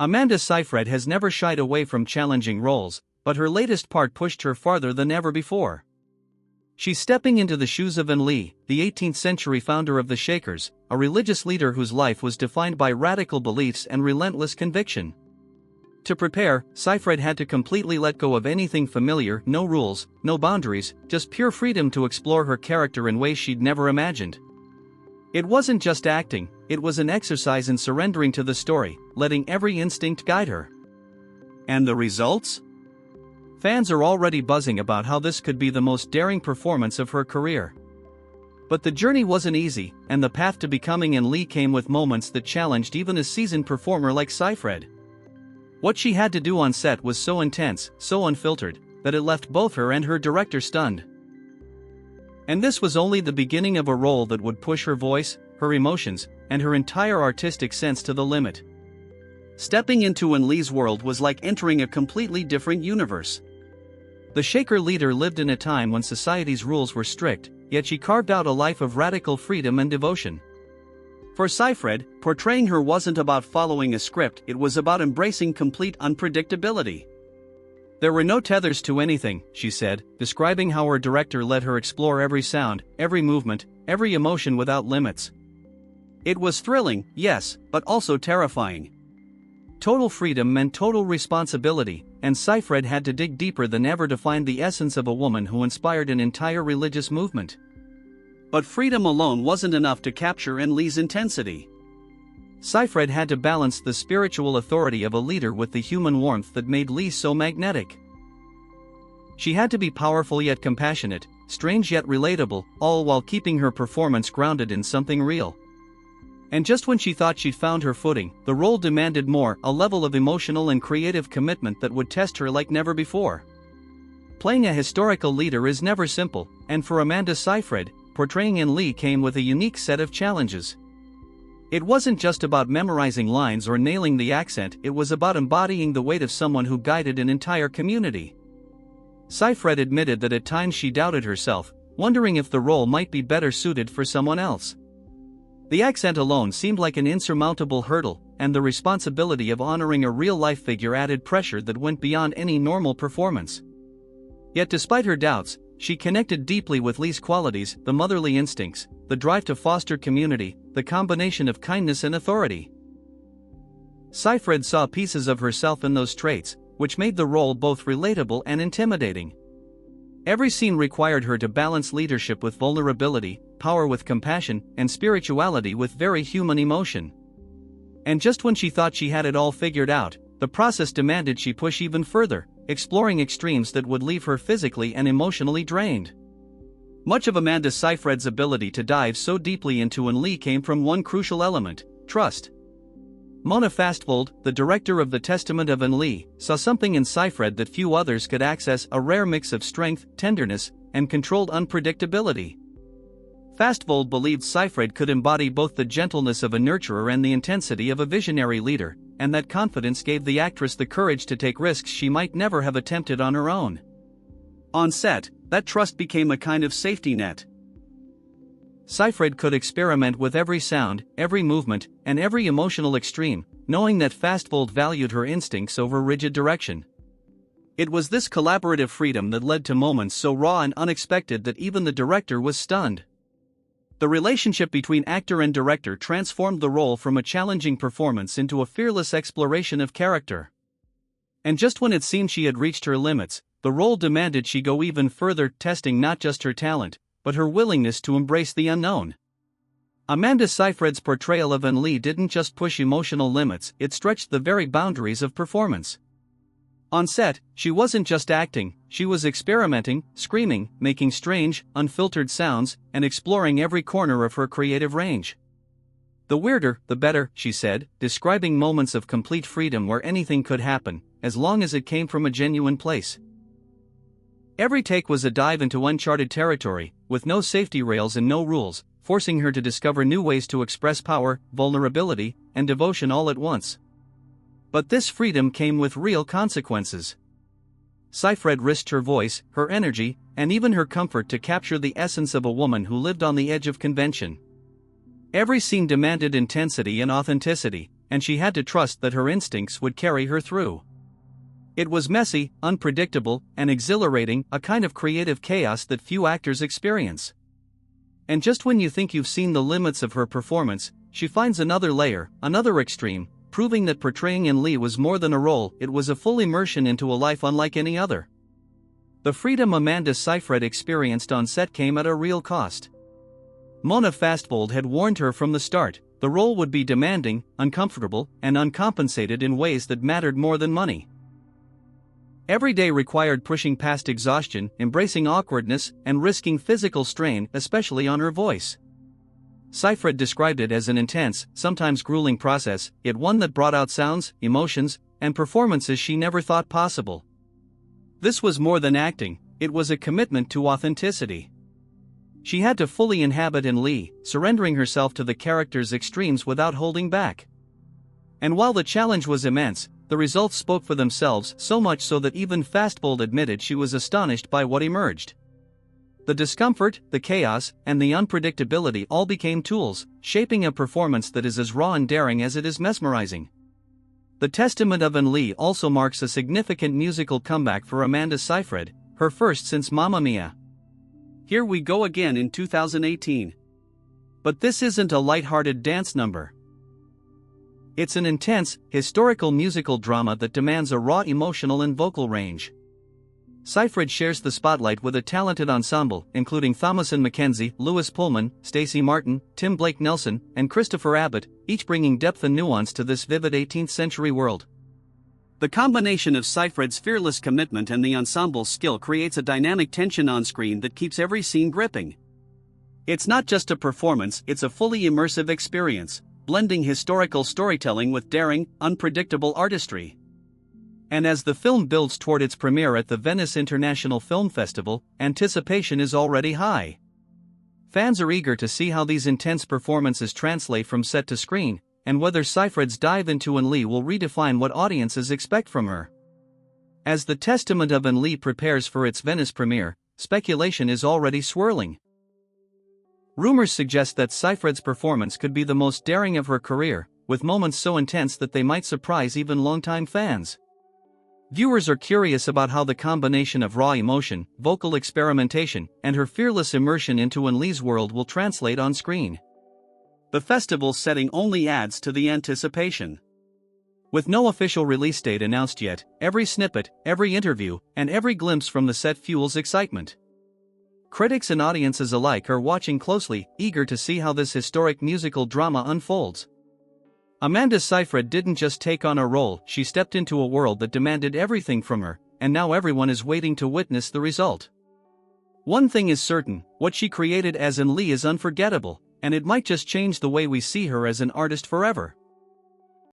Amanda Seyfried has never shied away from challenging roles, but her latest part pushed her farther than ever before. She's stepping into the shoes of An Lee, the 18th century founder of the Shakers, a religious leader whose life was defined by radical beliefs and relentless conviction. To prepare, Seyfried had to completely let go of anything familiar, no rules, no boundaries, just pure freedom to explore her character in ways she'd never imagined. It wasn't just acting, it was an exercise in surrendering to the story, letting every instinct guide her. And the results? Fans are already buzzing about how this could be the most daring performance of her career. But the journey wasn't easy, and the path to becoming An Lee came with moments that challenged even a seasoned performer like Seyfried. What she had to do on set was so intense, so unfiltered, that it left both her and her director stunned. And this was only the beginning of a role that would push her voice, her emotions, and her entire artistic sense to the limit. Stepping into An Lee's world was like entering a completely different universe. The Shaker leader lived in a time when society's rules were strict, yet she carved out a life of radical freedom and devotion. For Seyfried, portraying her wasn't about following a script, it was about embracing complete unpredictability. There were no tethers to anything, she said, describing how her director let her explore every sound, every movement, every emotion without limits. It was thrilling, yes, but also terrifying. Total freedom meant total responsibility, and Seyfried had to dig deeper than ever to find the essence of a woman who inspired an entire religious movement. But freedom alone wasn't enough to capture An Lee's intensity. Seyfried had to balance the spiritual authority of a leader with the human warmth that made Lee so magnetic. She had to be powerful yet compassionate, strange yet relatable, all while keeping her performance grounded in something real. And just when she thought she'd found her footing, the role demanded more, a level of emotional and creative commitment that would test her like never before. Playing a historical leader is never simple, and for Amanda Seyfried, portraying An Lee came with a unique set of challenges. It wasn't just about memorizing lines or nailing the accent, it was about embodying the weight of someone who guided an entire community. Seyfried admitted that at times she doubted herself, wondering if the role might be better suited for someone else. The accent alone seemed like an insurmountable hurdle, and the responsibility of honoring a real-life figure added pressure that went beyond any normal performance. Yet despite her doubts, she connected deeply with Lee's qualities, the motherly instincts, the drive to foster community, the combination of kindness and authority. Seyfried saw pieces of herself in those traits, which made the role both relatable and intimidating. Every scene required her to balance leadership with vulnerability, power with compassion, and spirituality with very human emotion. And just when she thought she had it all figured out, the process demanded she push even further, exploring extremes that would leave her physically and emotionally drained. Much of Amanda Seyfried's ability to dive so deeply into An Lee came from one crucial element: trust. Mona Fastvold, the director of The Testament of An Lee, saw something in Seyfried that few others could access: a rare mix of strength, tenderness, and controlled unpredictability. Fastvold believed Seyfried could embody both the gentleness of a nurturer and the intensity of a visionary leader, and that confidence gave the actress the courage to take risks she might never have attempted on her own. On set, that trust became a kind of safety net. Seyfried could experiment with every sound, every movement, and every emotional extreme, knowing that Fastvold valued her instincts over rigid direction. It was this collaborative freedom that led to moments so raw and unexpected that even the director was stunned. The relationship between actor and director transformed the role from a challenging performance into a fearless exploration of character. And just when it seemed she had reached her limits, the role demanded she go even further, testing not just her talent, but her willingness to embrace the unknown. Amanda Seyfried's portrayal of An Lee didn't just push emotional limits, it stretched the very boundaries of performance. On set, she wasn't just acting, she was experimenting, screaming, making strange, unfiltered sounds, and exploring every corner of her creative range. The weirder, the better, she said, describing moments of complete freedom where anything could happen, as long as it came from a genuine place. Every take was a dive into uncharted territory, with no safety rails and no rules, forcing her to discover new ways to express power, vulnerability, and devotion all at once. But this freedom came with real consequences. Seyfried risked her voice, her energy, and even her comfort to capture the essence of a woman who lived on the edge of convention. Every scene demanded intensity and authenticity, and she had to trust that her instincts would carry her through. It was messy, unpredictable, and exhilarating, a kind of creative chaos that few actors experience. And just when you think you've seen the limits of her performance, she finds another layer, another extreme, proving that portraying Lee was more than a role, it was a full immersion into a life unlike any other. The freedom Amanda Seyfried experienced on set came at a real cost. Mona Fastvold had warned her from the start, the role would be demanding, uncomfortable, and uncompensated in ways that mattered more than money. Every day required pushing past exhaustion, embracing awkwardness, and risking physical strain, especially on her voice. Seyfried described it as an intense, sometimes grueling process, yet one that brought out sounds, emotions, and performances she never thought possible. This was more than acting, it was a commitment to authenticity. She had to fully inhabit Lee, surrendering herself to the character's extremes without holding back. And while the challenge was immense, the results spoke for themselves, so much so that even Fastvold admitted she was astonished by what emerged. The discomfort, the chaos, and the unpredictability all became tools, shaping a performance that is as raw and daring as it is mesmerizing. The testament of Lee also marks a significant musical comeback for Amanda Seyfried, her first since Mamma Mia! Here We Go Again in 2018. But this isn't a light-hearted dance number. It's an intense, historical musical drama that demands a raw emotional and vocal range. Seyfried shares the spotlight with a talented ensemble, including Thomasin McKenzie, Lewis Pullman, Stacey Martin, Tim Blake Nelson, and Christopher Abbott, each bringing depth and nuance to this vivid 18th-century world. The combination of Seyfried's fearless commitment and the ensemble's skill creates a dynamic tension on screen that keeps every scene gripping. It's not just a performance, it's a fully immersive experience, blending historical storytelling with daring, unpredictable artistry. And as the film builds toward its premiere at the Venice International Film Festival, anticipation is already high. Fans are eager to see how these intense performances translate from set to screen, and whether Seyfried's dive into Lee will redefine what audiences expect from her. As the testament of Lee prepares for its Venice premiere, speculation is already swirling. Rumors suggest that Seyfried's performance could be the most daring of her career, with moments so intense that they might surprise even longtime fans. Viewers are curious about how the combination of raw emotion, vocal experimentation, and her fearless immersion into Lee's world will translate on screen. The festival's setting only adds to the anticipation. With no official release date announced yet, every snippet, every interview, and every glimpse from the set fuels excitement. Critics and audiences alike are watching closely, eager to see how this historic musical drama unfolds. Amanda Seyfried didn't just take on a role, she stepped into a world that demanded everything from her, and now everyone is waiting to witness the result. One thing is certain, what she created as Lee is unforgettable, and it might just change the way we see her as an artist forever.